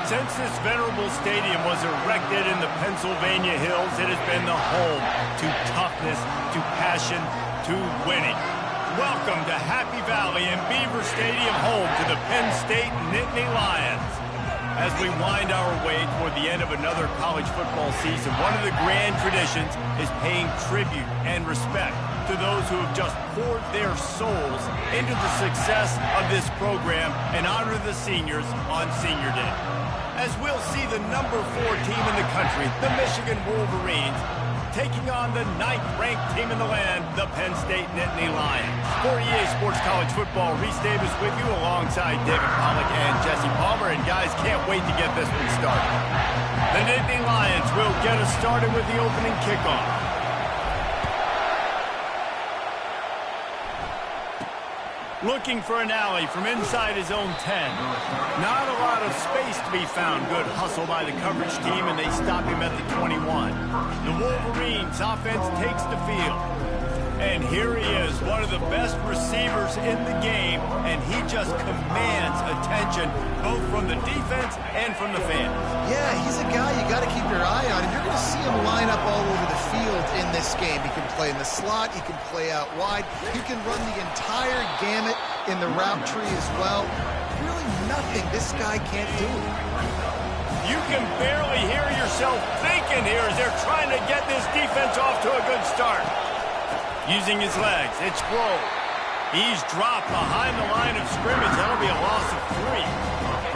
Since this venerable stadium was erected in the Pennsylvania Hills, it has been the home to toughness, to passion, to winning. Welcome to Happy Valley and Beaver Stadium, home to the Penn State Nittany Lions. As we wind our way toward the end of another college football season, one of the grand traditions is paying tribute and respect to those who have just poured their souls into the success of this program and honor the seniors on Senior Day. As we'll see the number 4 team in the country, the Michigan Wolverines, taking on the 9th-ranked team in the land, the Penn State Nittany Lions. For EA Sports College Football, Reese Davis with you alongside David Pollack and Jesse Palmer. And guys, can't wait to get this one started. The Nittany Lions will get us started with the opening kickoff. Looking for an alley from inside his own 10. Not a lot of space to be found. Good hustle by the coverage team, and they stop him at the 21. The Wolverines offense takes the field. And here he is, one of the best receivers in the game, and he just commands attention both from the defense and from the fans. Yeah, he's a guy you got to keep your eye on, and you're going to see him line up all over the field in this game. He can play in the slot, he can play out wide, he can run the entire gamut in the route tree as well. Really nothing this guy can't do. You can barely hear yourself thinking here as they're trying to get this defense off to a good start. Using his legs, it's Grove. He's dropped behind the line of scrimmage. That'll be a loss of 3.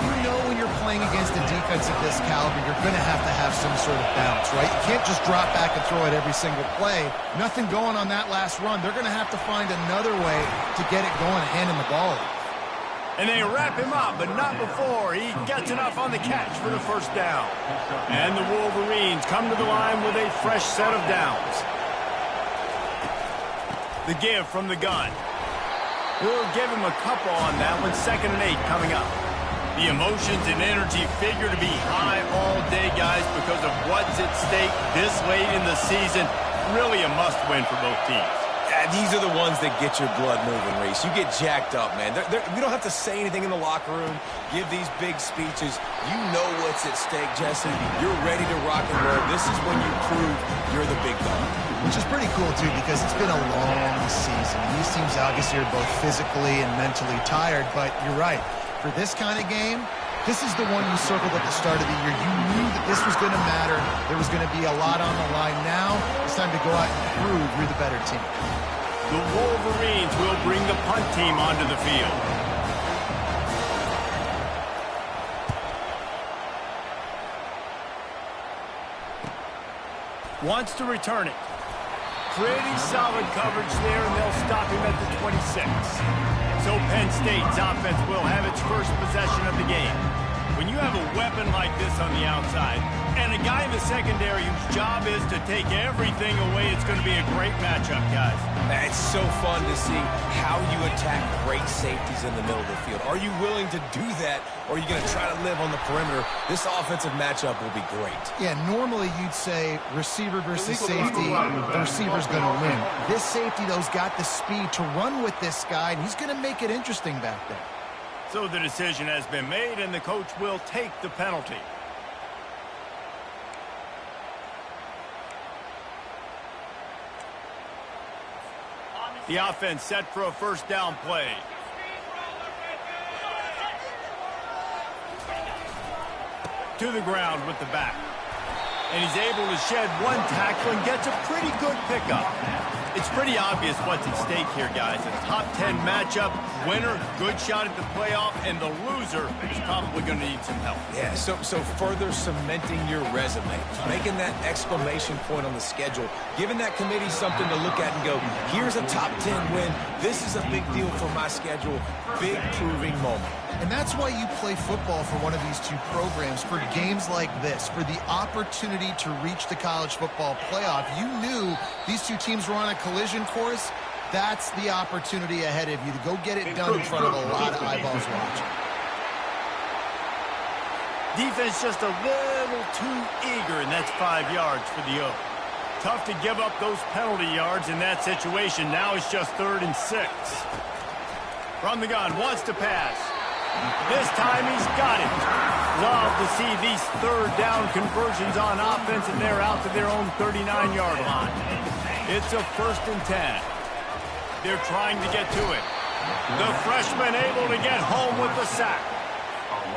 You know when you're playing against a defense of this caliber, you're going to have some sort of bounce, right? You can't just drop back and throw it every single play. Nothing going on that last run. They're going to have to find another way to get it going, handing the ball. And they wrap him up, but not before he gets enough on the catch for the first down. And the Wolverines come to the line with a fresh set of downs. The give from the gun. We'll give him a couple on that one. 2nd and 8 coming up. The emotions and energy figure to be high all day, guys, because of what's at stake this late in the season. Really a must-win for both teams. Yeah, these are the ones that get your blood moving, Reese. You get jacked up, man. We don't have to say anything in the locker room, give these big speeches. You know what's at stake, Jesse. You're ready to rock and roll. This is when you prove you're the big dog. Which is pretty cool, too, because it's been a long season. These teams obviously are both physically and mentally tired, but you're right. For this kind of game, this is the one you circled at the start of the year. You knew that this was going to matter. There was going to be a lot on the line. Now it's time to go out and prove you're the better team. The Wolverines will bring the punt team onto the field. Wants to return it. Pretty solid coverage there, and they'll stop him at the 26. So Penn State's offense will have its first possession of the game. When you have a weapon like this on the outside, and a guy in the secondary whose job is to take everything away, it's going to be a great matchup, guys. It's so fun to see how you attack great safeties in the middle of the field. Are you willing to do that, or are you going to try to live on the perimeter? This offensive matchup will be great. Yeah, normally you'd say receiver versus safety, the receiver's going to win. This safety, though, has got the speed to run with this guy, and he's going to make it interesting back there. So the decision has been made, and the coach will take the penalty. The offense set for a first down play. To the ground with the back. And he's able to shed one tackle and gets a pretty good pickup. It's pretty obvious what's at stake here, guys. A top 10 matchup, winner, good shot at the playoff, and the loser is probably going to need some help. Yeah, so further cementing your resume, making that exclamation point on the schedule, giving that committee something to look at and go, here's a top 10 win. This is a big deal for my schedule. Big proving moment. And that's why you play football for one of these two programs, for games like this, for the opportunity to reach the college football playoff. You knew these two teams were on a collision course. That's the opportunity ahead of you to go get it done in front of a lot of eyeballs watching. Defense just a little too eager, and that's 5 yards for the O. Tough to give up those penalty yards in that situation. Now it's just 3rd and 6. From the gun, wants to pass. This time he's got it. Love to see these third down conversions on offense, and they're out to their own 39-yard line. It's a 1st and 10. They're trying to get to it. The freshman able to get home with the sack.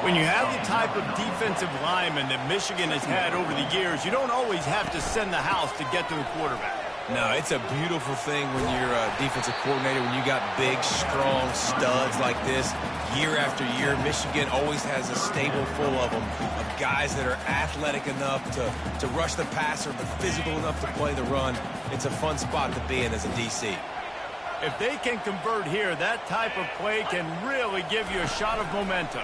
When you have the type of defensive lineman that Michigan has had over the years, you don't always have to send the house to get to the quarterback. No, it's a beautiful thing when you're a defensive coordinator, when you got big, strong studs like this. Year after year, Michigan always has a stable full of them, of guys that are athletic enough to rush the passer, but physical enough to play the run. It's a fun spot to be in as a DC. If they can convert here, that type of play can really give you a shot of momentum.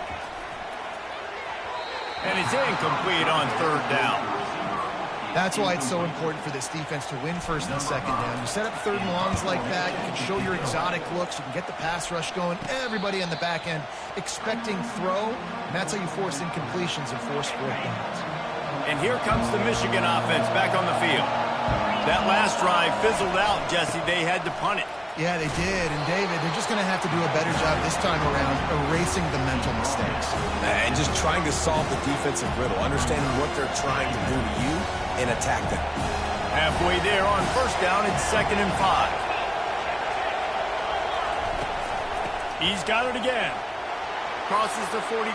And it's incomplete on 3rd down. That's why it's so important for this defense to win 1st and 2nd down. You set up 3rd and longs like that, you can show your exotic looks, you can get the pass rush going, everybody on the back end expecting throw, and that's how you force incompletions and force 4th downs. And here comes the Michigan offense back on the field. That last drive fizzled out, Jesse. They had to punt it. Yeah, they did. And, David, they're just going to have to do a better job this time around erasing the mental mistakes. And just trying to solve the defensive riddle, understanding what they're trying to do to you and attack them. Halfway there on 1st down, it's 2nd and 5. He's got it again. Crosses the 45.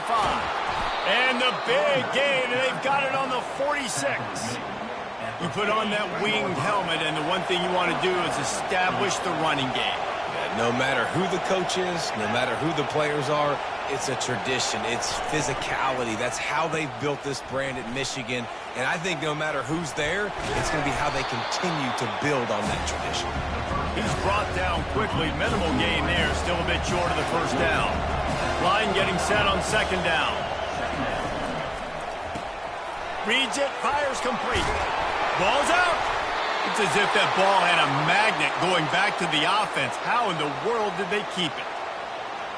And the big gain, and they've got it on the 46. You put on that winged helmet, and the one thing you want to do is establish the running game. No matter who the coach is, no matter who the players are, it's a tradition. It's physicality. That's how they've built this brand at Michigan. And I think no matter who's there, it's going to be how they continue to build on that tradition. He's brought down quickly. Minimal gain there. Still a bit short of the 1st down. Line getting set on 2nd down. Reads it. Fires complete. Ball's out. It's as if that ball had a magnet going back to the offense. How in the world did they keep it?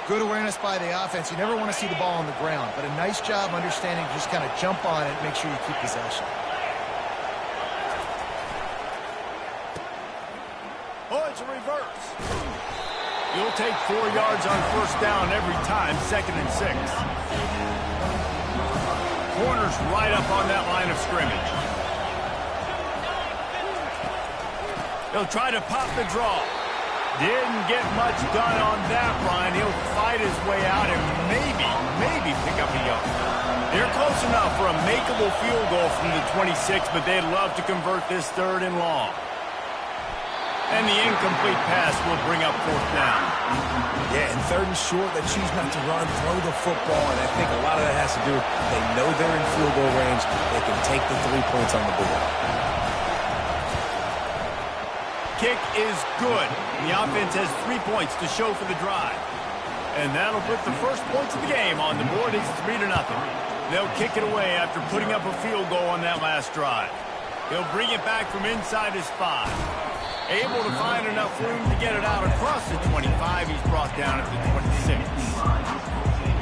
Good awareness by the offense. You never want to see the ball on the ground, but a nice job understanding to just kind of jump on it and make sure you keep possession. Oh, it's a reverse. You'll take 4 yards on 1st down every time, 2nd and 6. Corner's right up on that line of scrimmage. He'll try to pop the draw. Didn't get much done on that run. He'll fight his way out and maybe pick up a yard. They're close enough for a makeable field goal from the 26, but they'd love to convert this 3rd and long. And the incomplete pass will bring up 4th down. Yeah, and 3rd and short, they choose not to run, throw the football, and I think a lot of that has to do with they know they're in field goal range. They can take the 3 points on the board. Kick is good. The offense has 3 points to show for the drive. And that'll put the first points of the game on the board. It's 3-0. They'll kick it away after putting up a field goal on that last drive. He'll bring it back from inside his 5. Able to find enough room to get it out across the 25. He's brought down at the 26.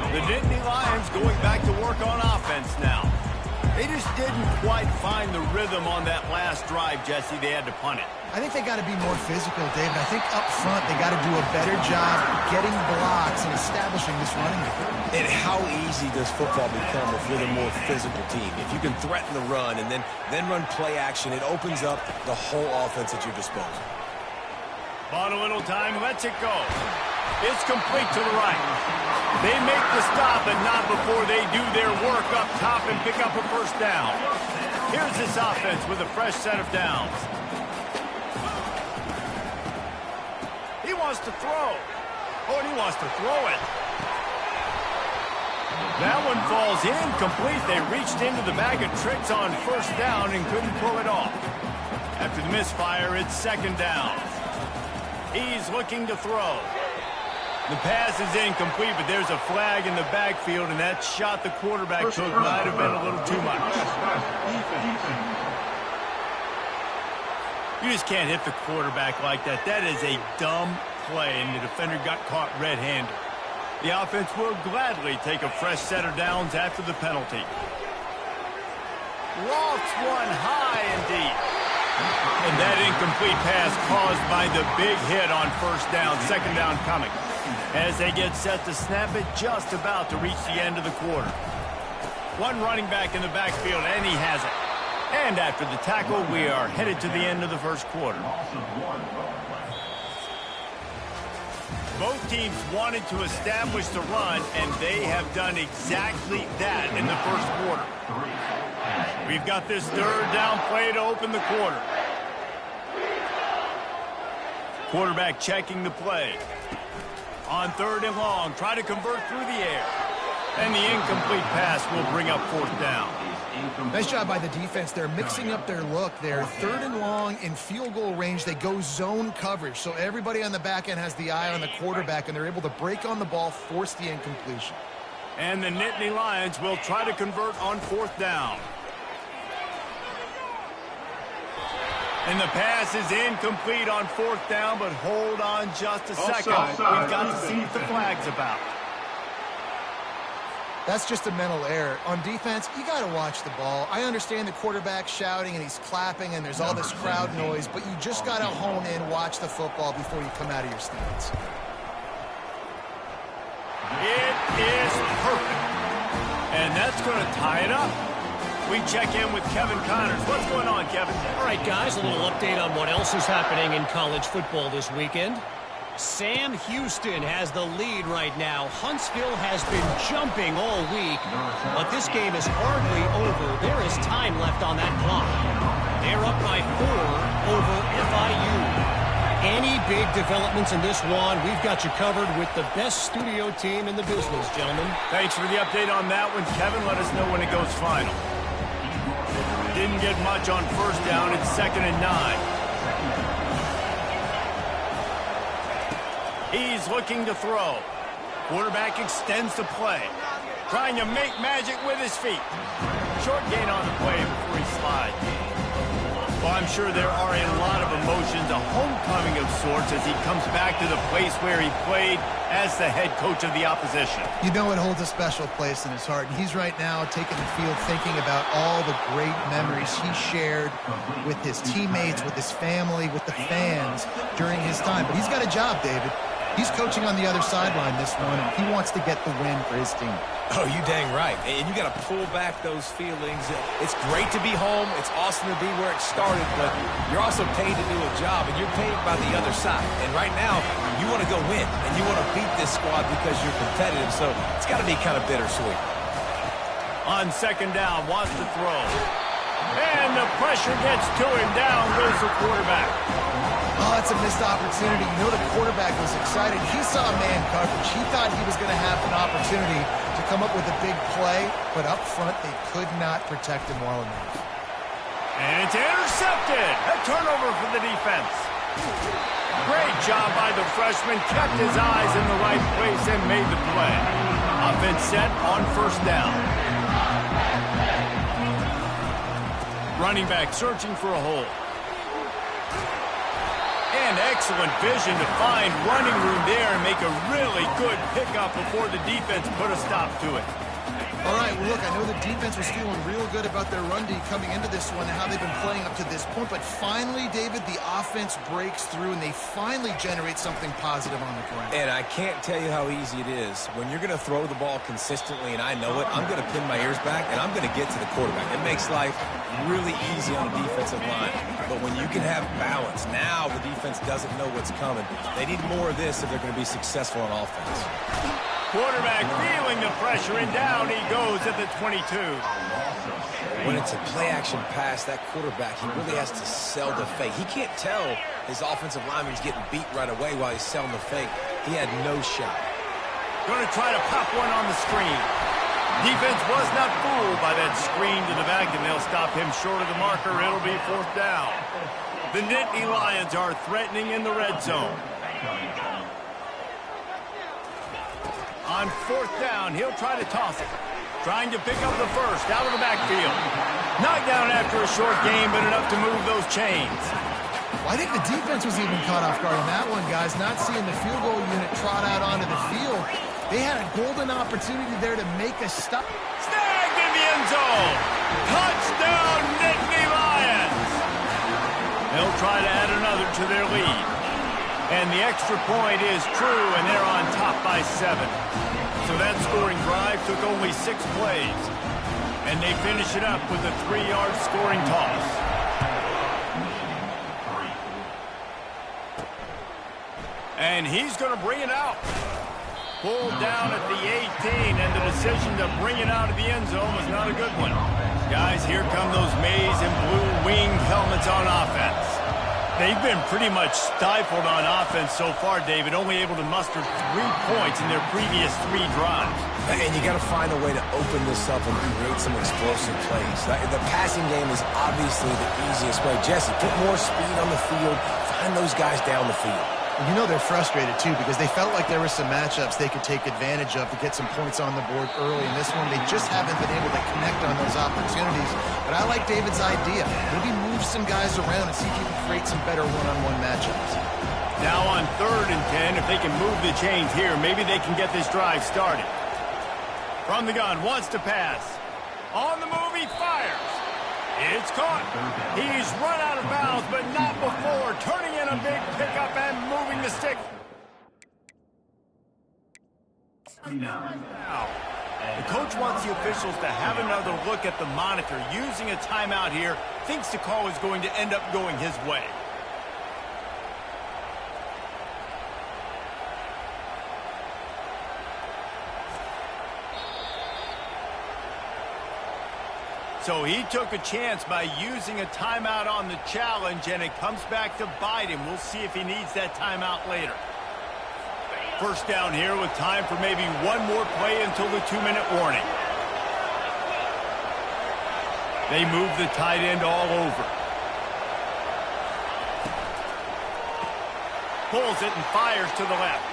The Nittany Lions going back to work on offense now. They just didn't quite find the rhythm on that last drive, Jesse. They had to punt it. I think they got to be more physical, David. I think up front they got to do a better job getting blocks and establishing this running game. And how easy does football become if you're the more physical team? If you can threaten the run and then run play action, it opens up the whole offense at your disposal. Bought a little time, lets it go. It's complete to the right. They make the stop, but not before they do their work up top and pick up a 1st down. Here's this offense with a fresh set of downs. He wants to throw. Oh, and he wants to throw it. That one falls incomplete. They reached into the bag of tricks on 1st down and couldn't pull it off. After the misfire, it's 2nd down. He's looking to throw. The pass is incomplete, but there's a flag in the backfield, and that shot the quarterback took might have been a little too much. You just can't hit the quarterback like that. That is a dumb play, and the defender got caught red-handed. The offense will gladly take a fresh set of downs after the penalty. Lofts one high and deep. And that incomplete pass caused by the big hit on 1st down, 2nd down coming. As they get set to snap it, just about to reach the end of the quarter. One running back in the backfield, and he has it. And after the tackle, we are headed to the end of the first quarter. Both teams wanted to establish the run, and they have done exactly that in the first quarter. We've got this third down play to open the quarter. Quarterback checking the play. On third and long, try to convert through the air. And the incomplete pass will bring up fourth down. Nice job by the defense. They're mixing up their look. They're third and long in field goal range. They go zone coverage. So everybody on the back end has the eye on the quarterback, and they're able to break on the ball, force the incompletion. And the Nittany Lions will try to convert on fourth down. And the pass is incomplete on fourth down, but hold on just a second. We've got to see what the flag's about. That's just a mental error. On defense, you got to watch the ball. I understand the quarterback shouting and he's clapping and there's all this crowd noise, but you just got to hone in, watch the football before you come out of your stance. It is perfect. And that's going to tie it up. We check in with Kevin Connors. What's going on, Kevin? All right, guys, a little update on what else is happening in college football this weekend. Sam Houston has the lead right now. Huntsville has been jumping all week, but this game is hardly over. There is time left on that clock. They're up by 4 over FIU. Any big developments in this one, we've got you covered with the best studio team in the business, gentlemen. Thanks for the update on that one, Kevin. Let us know when it goes final. Didn't get much on first down. It's 2nd and 9. He's looking to throw. Quarterback extends the play. Trying to make magic with his feet. Short gain on the play before he slides. Well, I'm sure there are a lot of emotions, a homecoming of sorts as he comes back to the place where he played as the head coach of the opposition. You know it holds a special place in his heart. And he's right now taking the field thinking about all the great memories he shared with his teammates, with his family, with the fans during his time. But he's got a job, David. He's coaching on the other sideline this one, and he wants to get the win for his team. Oh, you dang right. And you got to pull back those feelings. It's great to be home. It's awesome to be where it started, but you're also paid to do a job, and you're paid by the other side. And right now, you want to go win, and you want to beat this squad because you're competitive, so it's got to be kind of bittersweet. On 2nd down, wants to throw. And the pressure gets to him. Down goes the quarterback. Oh, that's a missed opportunity. You know the quarterback was excited. He saw man coverage. He thought he was going to have an opportunity to come up with a big play, but up front they could not protect him well enough. And it's intercepted. A turnover for the defense. Great job by the freshman. Kept his eyes in the right place and made the play. Offense set on first down. Running back searching for a hole. And excellent vision to find running room there and make a really good pickup before the defense put a stop to it. All right, well, look, I know the defense was feeling real good about their run D coming into this one and how they've been playing up to this point. But finally, David, the offense breaks through and they finally generate something positive on the ground. And I can't tell you how easy it is. When you're going to throw the ball consistently, and I know it, I'm going to pin my ears back, and I'm going to get to the quarterback. It makes life really easy on the defensive line. But when you can have balance, now the defense doesn't know what's coming. They need more of this if they're going to be successful on offense. Quarterback feeling the pressure, and down he goes at the 22. When it's a play-action pass, that quarterback, he really has to sell the fake. He can't tell his offensive lineman's getting beat right away while he's selling the fake. He had no shot. Going to try to pop one on the screen. Defense was not fooled by that screen to the back, and they'll stop him short of the marker. It'll be fourth down. The Nittany Lions are threatening in the red zone. On fourth down, he'll try to toss it. Trying to pick up the first out of the backfield. Knocked down after a short game, but enough to move those chains. Well, I think the defense was even caught off guard on that one, guys. Not seeing the field goal unit trot out onto the field. They had a golden opportunity there to make a stop. Snagged in the end zone. Touchdown, Nittany Lions. They'll try to add another to their lead. And the extra point is true, and they're on top by 7. So that scoring drive took only 6 plays. And they finish it up with a 3-yard scoring toss. And he's going to bring it out. Pulled down at the 18, and the decision to bring it out of the end zone was not a good one. Guys, here come those maize and blue winged helmets on offense. They've been pretty much stifled on offense so far, David, only able to muster 3 points in their previous 3 drives. And you got to find a way to open this up and create some explosive plays. The passing game is obviously the easiest way. Jesse, put more speed on the field, find those guys down the field. You know they're frustrated, too, because they felt like there were some matchups they could take advantage of to get some points on the board early. In this one, they just haven't been able to connect on those opportunities. But I like David's idea. Maybe move some guys around and see if you can create some better one-on-one matchups. Now on 3rd and 10, if they can move the chains here, maybe they can get this drive started. From the gun, wants to pass. On the move, he fires. It's caught. He's run out of bounds, but not before turning in a big pickup and moving the stick. Now, the coach wants the officials to have another look at the monitor. Using a timeout here, thinks the call is going to end up going his way. So he took a chance by using a timeout on the challenge, and it comes back to bite him. We'll see if he needs that timeout later. First down here with time for maybe one more play until the 2-minute warning. They move the tight end all over. Pulls it and fires to the left.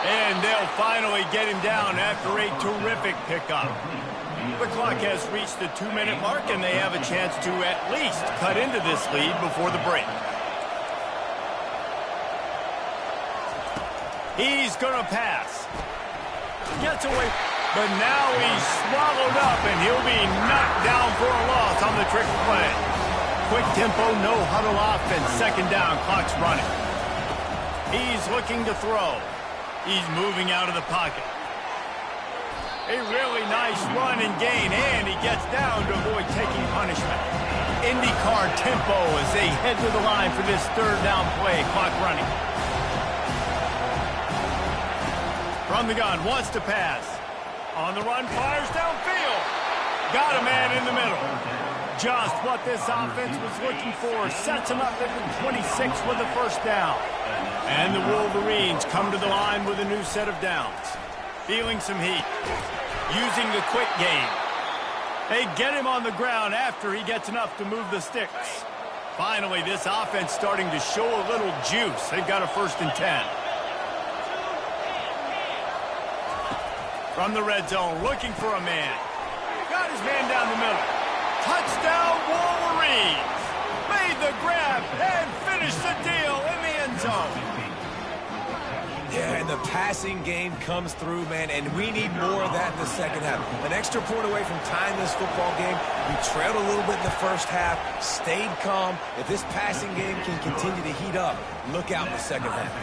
And they'll finally get him down after a terrific pickup. The clock has reached the 2-minute mark, and they have a chance to at least cut into this lead before the break. He's going to pass. Gets away, but now he's swallowed up, and he'll be knocked down for a loss on the trick play. Quick tempo, no huddle offense. 2nd down, clock's running. He's looking to throw. He's moving out of the pocket. A really nice run and gain, and he gets down to avoid taking punishment. IndyCar tempo as they head to the line for this 3rd down play. Clock running. From the gun, wants to pass. On the run, fires downfield. Got a man in the middle. Just what this offense was looking for. Sets him up at the 26 with the 1st down. And the Wolverines come to the line with a new set of downs. Feeling some heat. Using the quick game. They get him on the ground after he gets enough to move the sticks. Finally, this offense starting to show a little juice. They've got a 1st and 10. From the red zone, looking for a man. Got his man down the middle. Touchdown, Wolverines! Made the grab and finished the deal in the end zone. Yeah, and the passing game comes through, man, and we need more of that in the 2nd half. An extra point away from tying this football game. We trailed a little bit in the 1st half, stayed calm. If this passing game can continue to heat up, look out in the 2nd half.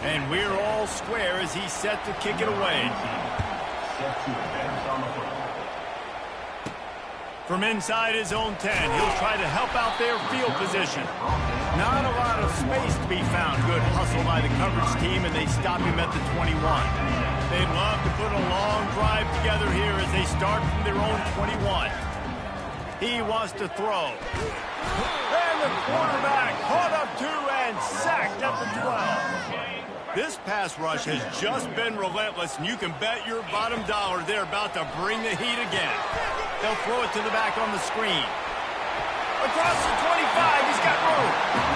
And we're all square as he's set to kick it away. From inside his own 10, he'll try to help out their field position. Not a lot of space to be found. Good hustle by the coverage team, and they stop him at the 21. They'd love to put a long drive together here as they start from their own 21. He wants to throw. And the quarterback caught up to and sacked at the 12. This pass rush has just been relentless, and you can bet your bottom dollar they're about to bring the heat again. They'll throw it to the back on the screen. Across the 25, he's got room.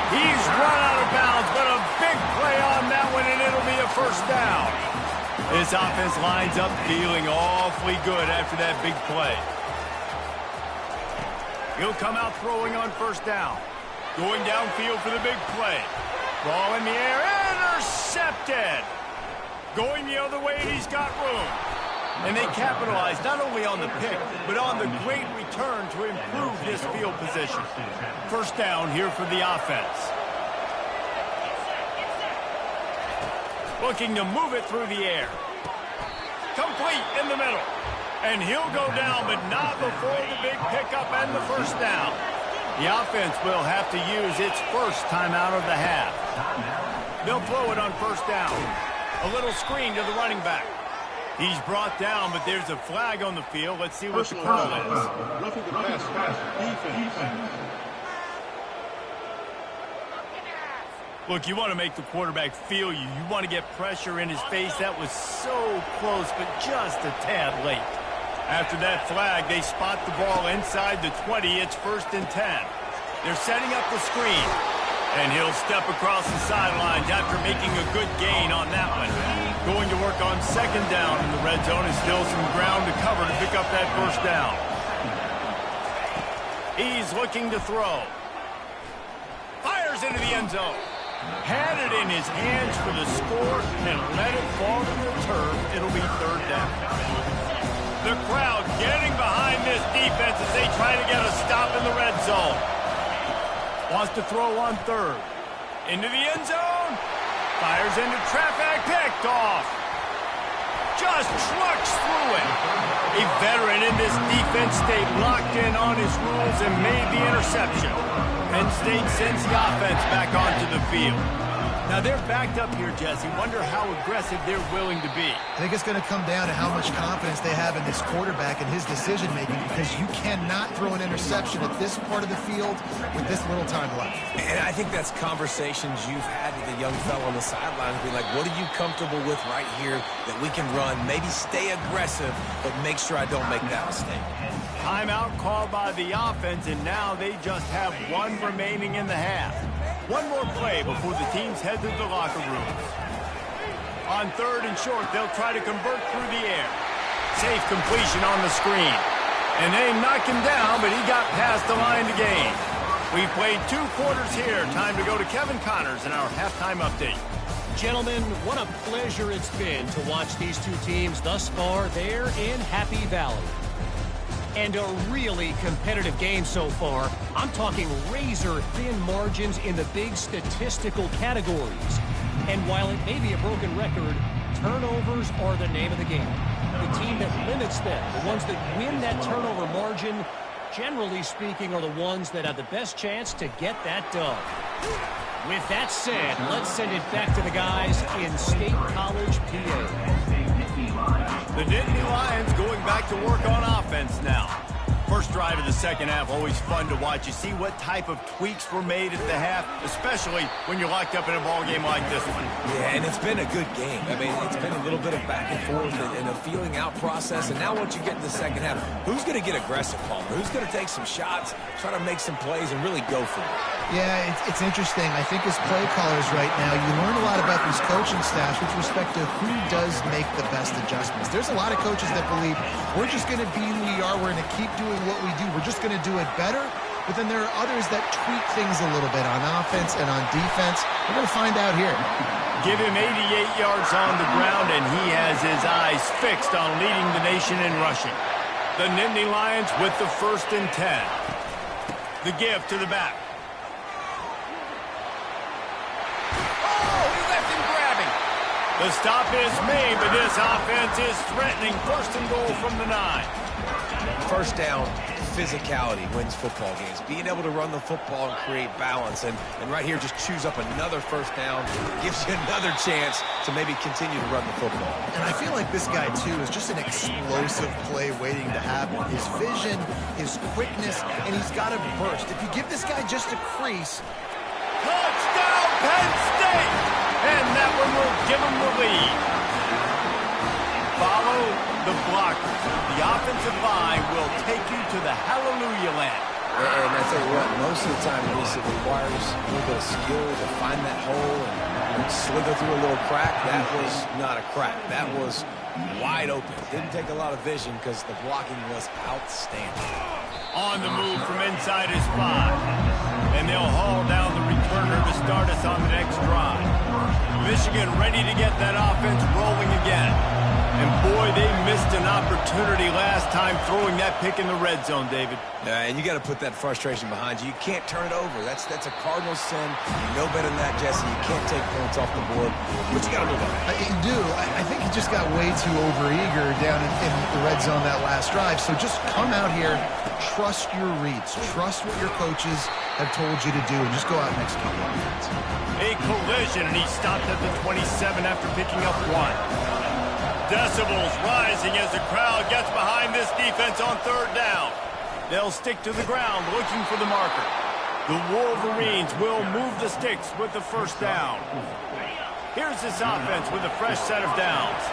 He's run out of bounds, but a big play on that one, and it'll be a 1st down. This offense lines up feeling awfully good after that big play. He'll come out throwing on 1st down. Going downfield for the big play. Ball in the air, intercepted. Going the other way, and he's got room. And they capitalized not only on the pick, but on the great return to improve this field position. 1st down here for the offense. Looking to move it through the air. Complete in the middle. And he'll go down, but not before the big pickup and the first down. The offense will have to use its first timeout of the half. They'll throw it on first down. A little screen to the running back. He's brought down, but there's a flag on the field. Let's see what the call is. Roughing the pass. Defense. Look, you want to make the quarterback feel you. You want to get pressure in his face. That was so close, but just a tad late. After that flag, they spot the ball inside the 20. It's 1st and 10. They're setting up the screen. And he'll step across the sidelines after making a good gain on that one. Going to work on 2nd down in the red zone. Is still some ground to cover to pick up that first down. He's looking to throw. Fires into the end zone. Had it in his hands for the score and let it fall to the turf. It'll be 3rd down. The crowd getting behind this defense as they try to get a stop in the red zone. Wants to throw on 3rd. Into the end zone. Fires into traffic. Picked off. Just trucks through it. A veteran in this defense stayed locked in on his rules and made the interception. Penn State sends the offense back onto the field. Now they're backed up here, Jesse. Wonder how aggressive they're willing to be. I think it's going to come down to how much confidence they have in this quarterback and his decision-making, because you cannot throw an interception at this part of the field with this little time left. And I think that's conversations you've had with the young fellow on the sidelines, being like, what are you comfortable with right here that we can run? Maybe stay aggressive, but make sure I don't make that mistake. Timeout called by the offense, and now they just have one remaining in the half. One more play before the teams head to the locker rooms. On 3rd and short, they'll try to convert through the air. Safe completion on the screen. And they knock him down, but he got past the line to gain. We've played 2 quarters here. Time to go to Kevin Connors in our halftime update. Gentlemen, what a pleasure it's been to watch these two teams thus far there in Happy Valley. And a really competitive game so far. I'm talking razor-thin margins in the big statistical categories. And while it may be a broken record, turnovers are the name of the game. The team that limits them, the ones that win that turnover margin, generally speaking, are the ones that have the best chance to get that done. With that said, let's send it back to the guys in State College, PA. The Nittany Lions going back to work on offense now. First drive of the second half, always fun to watch. You see what type of tweaks were made at the half, especially when you're locked up in a ball game like this one. Yeah, and it's been a good game. I mean, it's been a little bit of back and forth and a feeling out process. And now once you get in the second half, who's going to get aggressive, Palmer? Who's going to take some shots, try to make some plays, and really go for it? Yeah, it's interesting. I think as play callers right now, you learn a lot about these coaching staffs with respect to who does make the best adjustments. There's a lot of coaches that believe we're just going to be who we are. We're going to keep doing what we do. We're just going to do it better. But then there are others that tweak things a little bit on offense and on defense. We're going to find out here. Give him 88 yards on the ground, and he has his eyes fixed on leading the nation in rushing. The Nittany Lions with the 1st and 10. The give to the back. The stop is made, but this offense is threatening. 1st and goal from the 9. First down, physicality wins football games. Being able to run the football and create balance. And right here, just choose up another first down. Gives you another chance to maybe continue to run the football. And I feel like this guy, too, is just an explosive play waiting to happen. His vision, his quickness, and he's got a burst. If you give this guy just a crease. Touchdown, Penn State! And that one will give them the lead. Follow the blockers. The offensive line will take you to the hallelujah land. And I tell you what, most of the time, it requires a little bit of skill to find that hole and slither through a little crack. That was not a crack. That was wide open. Didn't take a lot of vision because the blocking was outstanding. On the move from inside his 5. And they'll haul down the returner to start us on the next drive. Michigan ready to get that offense rolling again. And boy, they missed an opportunity last time throwing that pick in the red zone, David. And you got to put that frustration behind you. You can't turn it over. That's a Cardinal sin. You know better than that, Jesse. You can't take points off the board, but you got to move on. You do. I think he just got way too overeager down in the red zone that last drive. So just come out here, trust your reads, trust what your coaches have told you to do, and just go out and execute the offense. A collision, and he stopped at the 27 after picking up 1. Decibels rising as the crowd gets behind this defense on 3rd down. They'll stick to the ground looking for the marker. The Wolverines will move the sticks with the 1st down. Here's this offense with a fresh set of downs.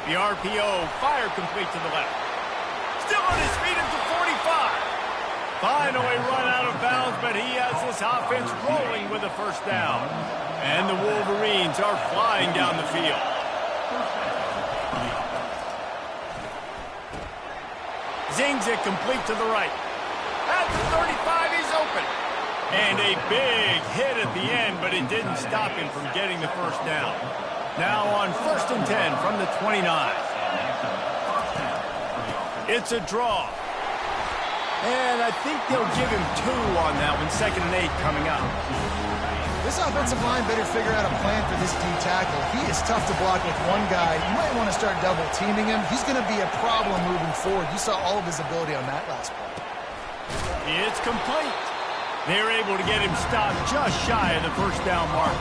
The RPO, fire complete to the left. Still on his feet at the 45. Finally run out of bounds, but he has this offense rolling with a 1st down. And the Wolverines are flying down the field. Zings it complete to the right. At the 35, he's open. And a big hit at the end, but it didn't stop him from getting the 1st down. Now on 1st and 10 from the 29. It's a draw. And I think they'll give him 2 on that one. 2nd and 8 coming up. This offensive line better figure out a plan for this D tackle. He is tough to block with one guy. You might want to start double teaming him. He's going to be a problem moving forward. You saw all of his ability on that last play. It's complete. They're able to get him stopped just shy of the 1st down mark.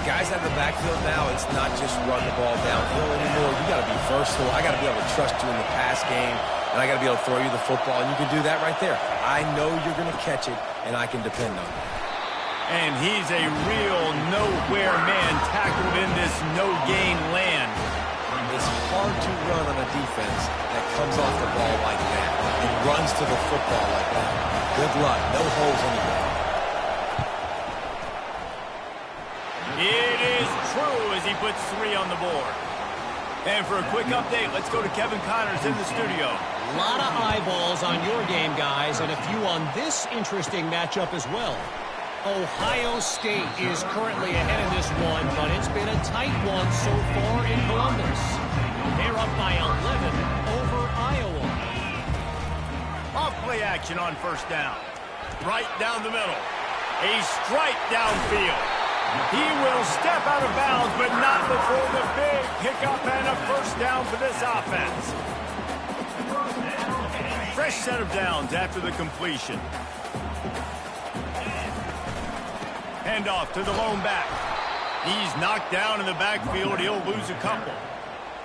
Guys out of the backfield now, it's not just run the ball downhill anymore. You got to be versatile. I got to be able to trust you in the pass game, and I got to be able to throw you the football, and you can do that right there. I know you're going to catch it, and I can depend on it. And he's a real nowhere man tackled in this no-gain land. It's hard to run on a defense that comes off the ball like that and runs to the football like that. Good luck. No holes anywhere. It is true as he puts 3 on the board. And for a quick update, let's go to Kevin Connors in the studio. A lot of eyeballs on your game, guys, and a few on this interesting matchup as well. Ohio State is currently ahead in this one, but it's been a tight one so far in Columbus. They're up by 11 over Iowa. Off play action on 1st down. Right down the middle. A strike downfield. He will step out of bounds, but not before the big pickup and a 1st down for this offense. Fresh set of downs after the completion. Handoff to the lone back. He's knocked down in the backfield. He'll lose a couple.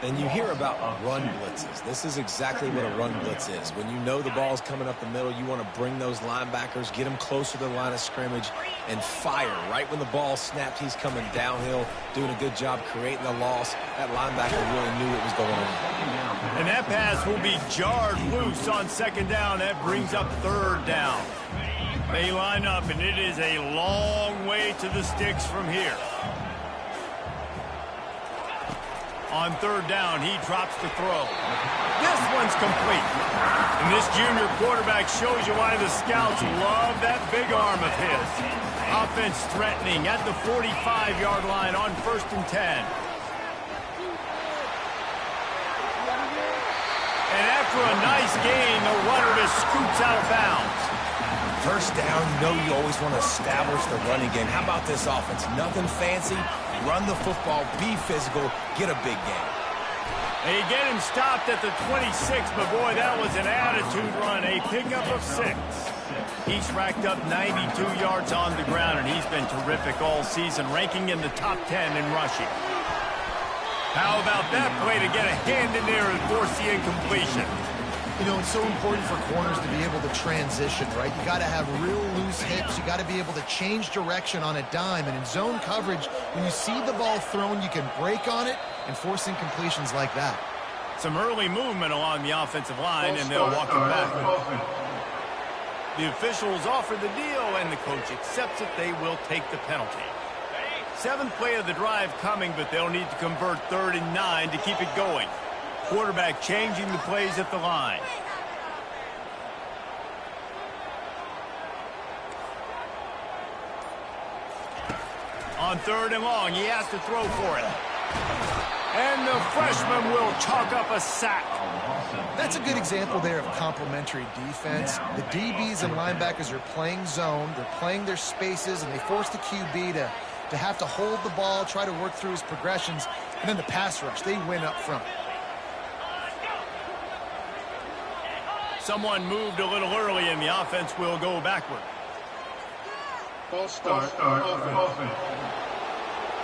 And you hear about run blitzes. This is exactly what a run blitz is. When you know the ball's coming up the middle, you want to bring those linebackers, get them closer to the line of scrimmage, and fire. Right when the ball snapped, he's coming downhill, doing a good job creating the loss. That linebacker really knew what was going on. And that pass will be jarred loose on 2nd down. That brings up 3rd down. They line up, and it is a long way to the sticks from here. On 3rd down, he drops the throw. This one's complete. And this junior quarterback shows you why the scouts love that big arm of his. Offense threatening at the 45-yard line on 1st and 10. And after a nice gain, the runner just scoots out of bounds. 1st down, you know you always want to establish the running game. How about this offense? Nothing fancy. Run the football, be physical, get a big game. They get him stopped at the 26, but boy, that was an attitude run. A pickup of 6. He's racked up 92 yards on the ground, and he's been terrific all season, ranking in the top 10 in rushing. How about that play to get a hand in there and force the incompletion? You know, it's so important for corners to be able to transition, right? You got to have real loose hips. You got to be able to change direction on a dime. And in zone coverage, when you see the ball thrown, you can break on it and force incompletions like that. Some early movement along the offensive line, and they'll walk him back. The officials offer the deal, and the coach accepts it. They will take the penalty. 7th play of the drive coming, but they'll need to convert 3rd and 9 to keep it going. Quarterback changing the plays at the line. On 3rd and long, he has to throw for it. And the freshman will chalk up a sack. That's a good example there of complementary defense. The DBs and linebackers are playing zone. They're playing their spaces, and they force the QB to have to hold the ball, try to work through his progressions. And then the pass rush, they win up front. Someone moved a little early, and the offense will go backward. False start. Offense.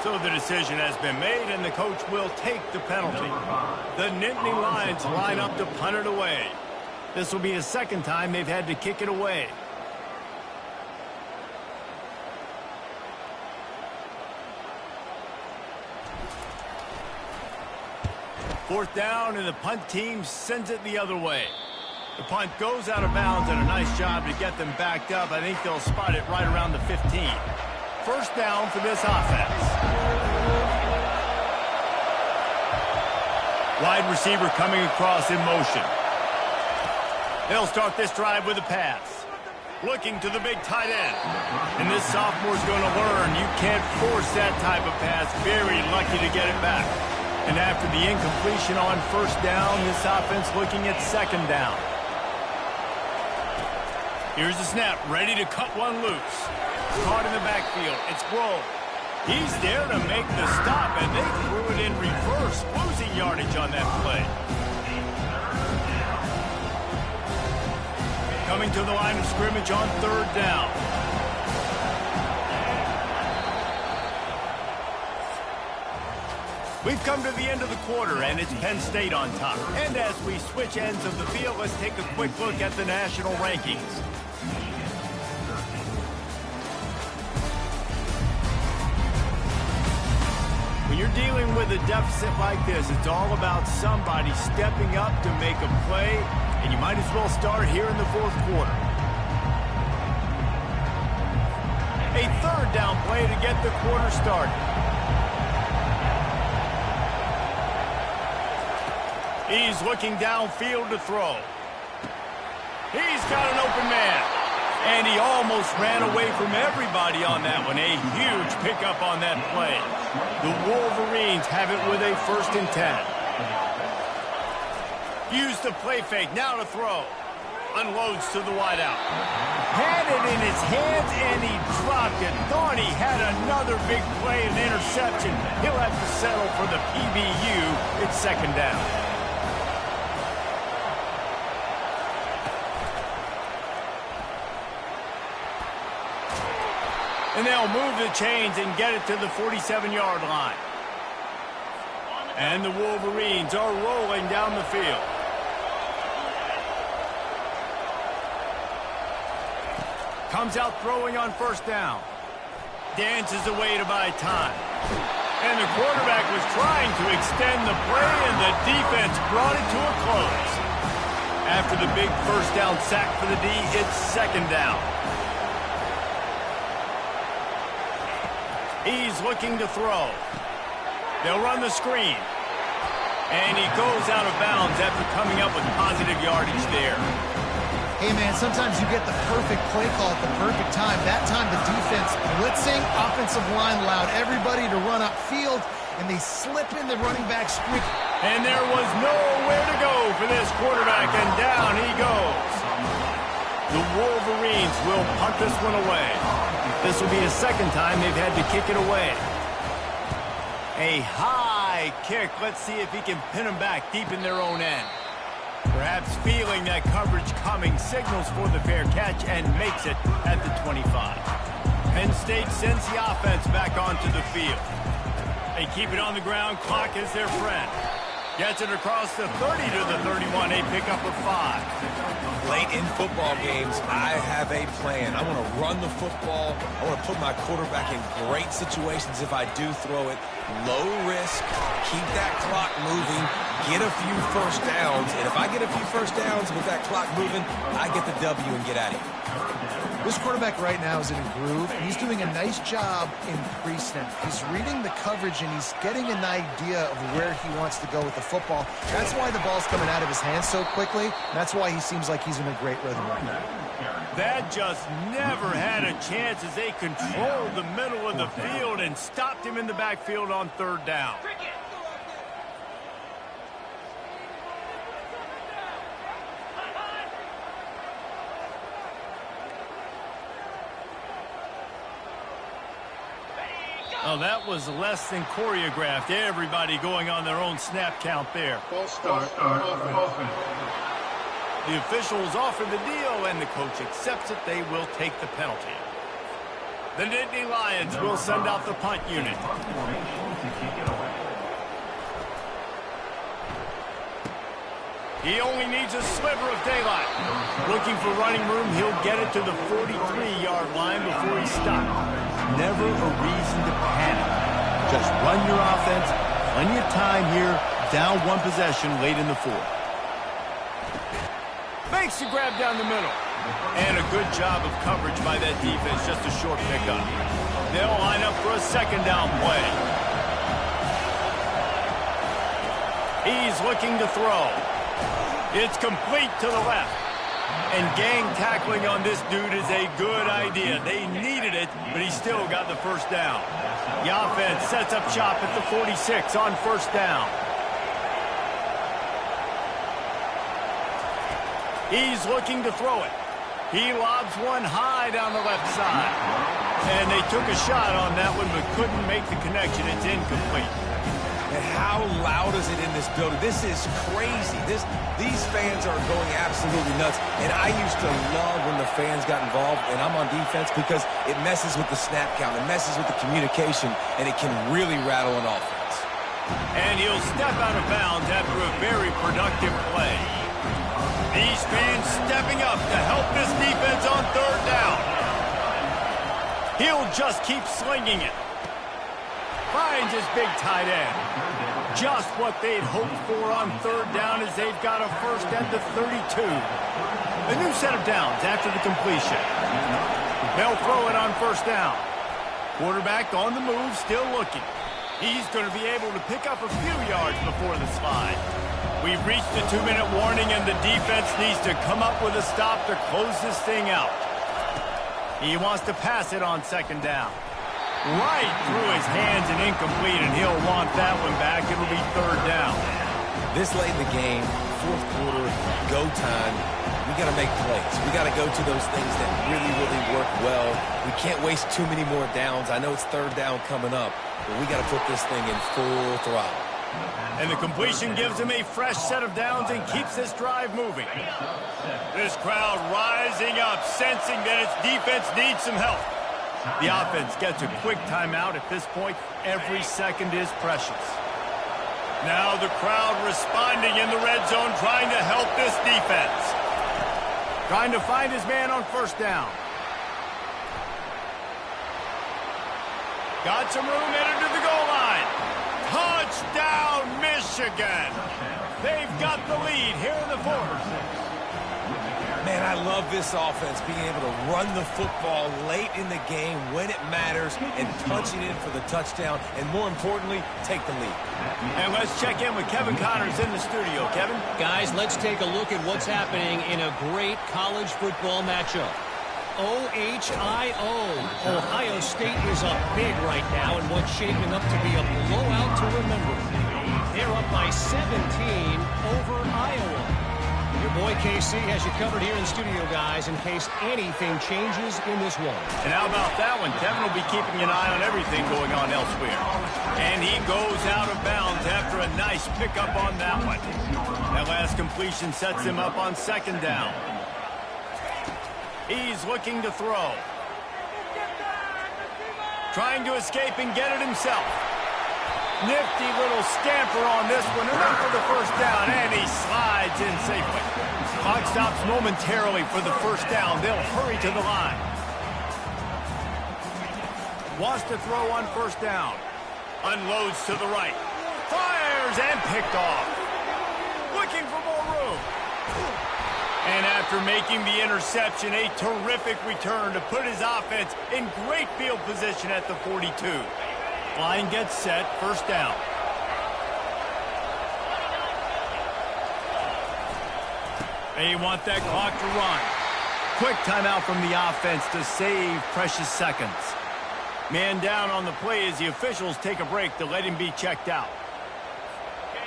So the decision has been made, and the coach will take the penalty. The Nittany Lions line up to punt it away. This will be the second time they've had to kick it away. Fourth down, and the punt team sends it the other way. The punt goes out of bounds, and a nice job to get them backed up. I think they'll spot it right around the 15. First down for this offense. Wide receiver coming across in motion. They'll start this drive with a pass. Looking to the big tight end. And this sophomore's going to learn you can't force that type of pass. Very lucky to get it back. And after the incompletion on first down, this offense looking at second down. Here's the snap, ready to cut one loose. Caught in the backfield, it's Bro. He's there to make the stop, and they threw it in reverse, losing yardage on that play. Coming to the line of scrimmage on third down. We've come to the end of the quarter, and it's Penn State on top. And as we switch ends of the field, let's take a quick look at the national rankings. When you're dealing with a deficit like this, it's all about somebody stepping up to make a play, and you might as well start here in the fourth quarter. A third down play to get the quarter started. He's looking downfield to throw. He's got an open man. And he almost ran away from everybody on that one. A huge pickup on that play. The Wolverines have it with a 1st and 10. Use the play fake, now to throw. Unloads to the wideout. Had it in his hands, and he dropped it. Thought he had another big play, an interception. He'll have to settle for the PBU. It's second down. And they'll move the chains and get it to the 47-yard line. And the Wolverines are rolling down the field. Comes out throwing on first down. Dances away to buy time. And the quarterback was trying to extend the play, and the defense brought it to a close. After the big first down sack for the D, it's second down. He's looking to throw. They'll run the screen. And he goes out of bounds after coming up with positive yardage there. Hey, man, sometimes you get the perfect play call at the perfect time. That time the defense blitzing, offensive line allowed everybody to run upfield, and they slip in the running back streak. And there was nowhere to go for this quarterback, and down he goes. The Wolverines will punt this one away. This will be the second time they've had to kick it away. A high kick. Let's see if he can pin them back deep in their own end. Perhaps feeling that coverage coming, signals for the fair catch and makes it at the 25. Penn State sends the offense back onto the field. They keep it on the ground. Clock is their friend. Gets it across the 30 to the 31. A pickup of 5. Late in football games, I have a plan. I want to run the football. I want to put my quarterback in great situations if I do throw it. Low risk, keep that clock moving, get a few first downs. And if I get a few first downs with that clock moving, I get the W and get out of here. This quarterback right now is in a groove, and he's doing a nice job in pre-snap. He's reading the coverage, and he's getting an idea of where he wants to go with the football. That's why the ball's coming out of his hands so quickly. That's why he seems like he's in a great rhythm right now. That just never had a chance as they controlled the middle of the field and stopped him in the backfield on third down. Oh, that was less than choreographed. Everybody going on their own snap count there. False start, offense. The officials offer the deal, and the coach accepts it. They will take the penalty. The Nittany Lions will send out the punt unit. He only needs a sliver of daylight. Looking for running room, he'll get it to the 43-yard line before he's stopped. Never a reason to panic. Just run your offense. Plenty of time here. Down one possession late in the fourth. Makes the grab down the middle. And a good job of coverage by that defense. Just a short pickup. They'll line up for a second down play. He's looking to throw. It's complete to the left. And gang tackling on this dude is a good idea. They needed it, but he still got the first down. The offense sets up shop at the 46 on first down. He's looking to throw it. He lobs one high down the left side. And they took a shot on that one, but couldn't make the connection. It's incomplete. And how loud is it in this building? This is crazy. These fans are going absolutely nuts. And I used to love when the fans got involved, and I'm on defense, because it messes with the snap count. It messes with the communication, and it can really rattle an offense. And he'll step out of bounds after a very productive play. These fans stepping up to help this defense on third down. He'll just keep slinging it. Finds his big tight end. Just what they'd hoped for on third down as they've got a first at the 32. A new set of downs after the completion. They'll throw it on first down. Quarterback on the move, still looking. He's going to be able to pick up a few yards before the slide. We've reached the 2-minute warning, and the defense needs to come up with a stop to close this thing out. He wants to pass it on second down. Right through his hands and incomplete, and he'll want that one back. It'll be third down. This late in the game, fourth quarter, go time, we got to make plays. We got to go to those things that really, really work well. We can't waste too many more downs. I know it's third down coming up, but we got to put this thing in full throttle. And the completion gives him a fresh set of downs and keeps this drive moving. This crowd rising up, sensing that its defense needs some help. The offense gets a quick timeout. At this point, every second is precious. Now the crowd responding in the red zone, trying to help this defense. Trying to find his man on first down. Got some room, headed to the goal line. Touchdown, Michigan. They've got the lead here in the fourth. Man, I love this offense, being able to run the football late in the game when it matters and punching in for the touchdown, and more importantly, take the lead. And let's check in with Kevin Connors in the studio. Kevin? Guys, let's take a look at what's happening in a great college football matchup. OHIO. Ohio State is up big right now in what's shaping up to be a blowout to remember. They're up by 17 over Iowa. Your boy KC has you covered here in studio, guys, in case anything changes in this one. And how about that one? Kevin will be keeping an eye on everything going on elsewhere. And he goes out of bounds after a nice pickup on that one. That last completion sets him up on second down. He's looking to throw. Trying to escape and get it himself. Nifty little scamper on this one, enough for the first down, and he slides in safely. Clock stops momentarily for the first down. They'll hurry to the line. Wants to throw on first down. Unloads to the right. Fires and picked off. Looking for more room. And after making the interception, a terrific return to put his offense in great field position at the 42. Line gets set, first down. They want that clock to run. Quick timeout from the offense to save precious seconds. Man down on the play as the officials take a break to let him be checked out.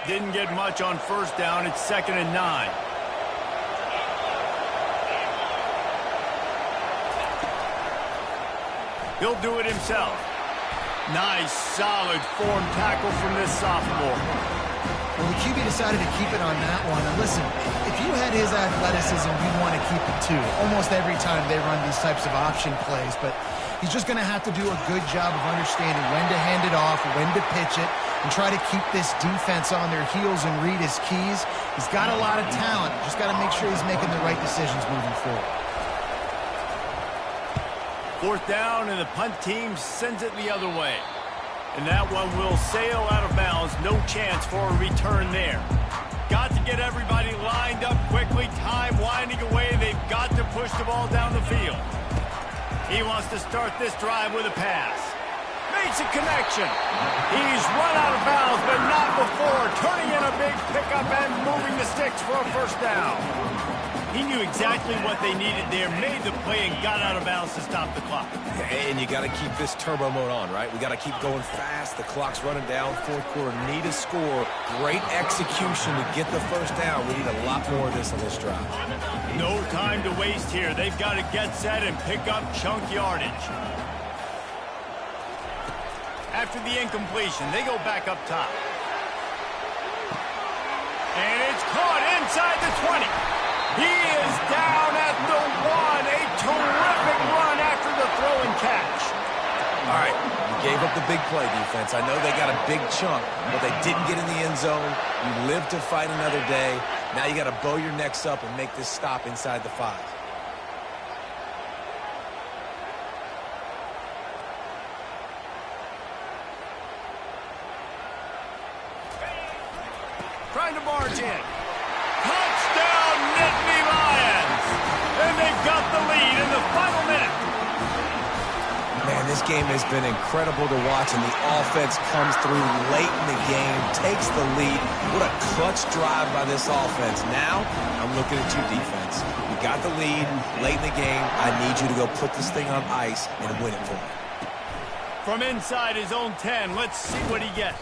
Didn't get much on first down. It's 2nd and 9. He'll do it himself. Nice, solid form tackle from this sophomore. Well, the QB decided to keep it on that one. And listen, if you had his athleticism, you'd want to keep it too. Almost every time they run these types of option plays. But he's just going to have to do a good job of understanding when to hand it off, when to pitch it, and try to keep this defense on their heels and read his keys. He's got a lot of talent. Just got to make sure he's making the right decisions moving forward. 4th down, and the punt team sends it the other way. And that one will sail out of bounds. No chance for a return there. Got to get everybody lined up quickly. Time winding away. They've got to push the ball down the field. He wants to start this drive with a pass. Makes a connection. He's run out of bounds, but not before. Turning in a big pickup and moving the sticks for a first down. He knew exactly what they needed there, made the play, and got out of bounds to stop the clock. Yeah, and you got to keep this turbo mode on, right? We got to keep going fast. The clock's running down. 4th quarter, need a score. Great execution to get the first down. We need a lot more of this on this drive. No time to waste here. They've got to get set and pick up chunk yardage. After the incompletion, they go back up top. And it's caught inside the 20. He is down at the 1. A terrific run after the throw and catch. All right, you gave up the big play, defense. I know they got a big chunk, but they didn't get in the end zone. You live to fight another day. Now you got to bow your necks up and make this stop inside the 5. Trying to barge in. Touchdown, Nittany Lions! And they've got the lead in the final minute. Man, this game has been incredible to watch, and the offense comes through late in the game, takes the lead. What a clutch drive by this offense. Now, I'm looking at you, defense. You got the lead late in the game. I need you to go put this thing on ice and win it for me. From inside his own 10, let's see what he gets.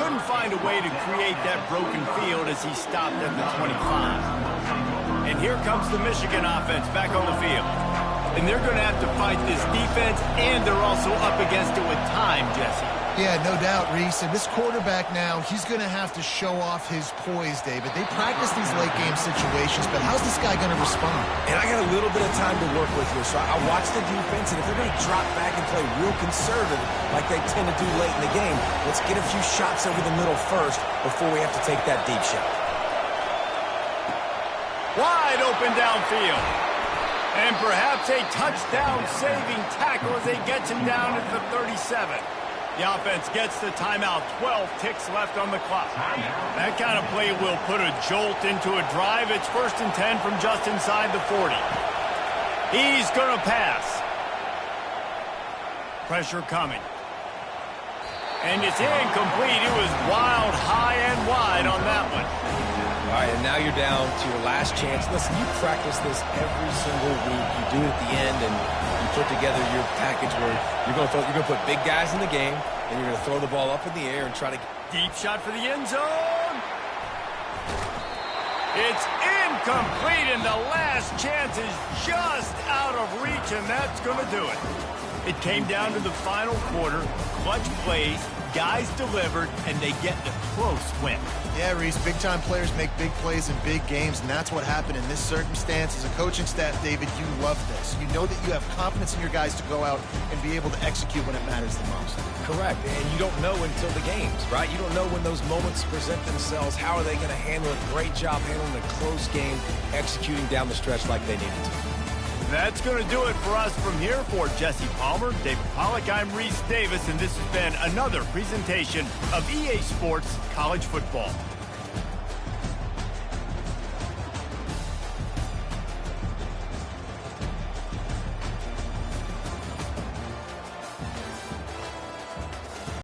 Couldn't find a way to create that broken field as he stopped at the 25. And here comes the Michigan offense back on the field. And they're going to have to fight this defense, and they're also up against it with time, Jesse. Yeah, no doubt, Reese. And this quarterback now, he's going to have to show off his poise, David. They practice these late-game situations, but how's this guy going to respond? And I got a little bit of time to work with here, so I watch the defense, and if they're going to drop back and play real conservative like they tend to do late in the game, let's get a few shots over the middle first before we have to take that deep shot. Wide open downfield. And perhaps a touchdown-saving tackle as they get him down at the 37. The offense gets the timeout. 12 ticks left on the clock. That kind of play will put a jolt into a drive. It's 1st and 10 from just inside the 40. He's going to pass. Pressure coming. And it's incomplete. It was wild, high and wide on that one. All right, and now you're down to your last chance. Listen, you practice this every single week. You do it at the end, and you put together your package where you're going to put big guys in the game, and you're going to throw the ball up in the air and try to... Deep shot for the end zone. It's incomplete, and the last chance is just out of reach, and that's going to do it. It came down to the final quarter. Clutch plays, guys delivered, and they get the close win. Yeah, Reese, big-time players make big plays in big games, and that's what happened in this circumstance. As a coaching staff, David, you love this. You know that you have confidence in your guys to go out and be able to execute when it matters the most. Correct, and you don't know until the games, right? You don't know when those moments present themselves. How are they going to handle it? Great job handling a close game, executing down the stretch like they needed to. That's going to do it for us from here. For Jesse Palmer, David Pollack, I'm Reese Davis, and this has been another presentation of EA Sports College Football.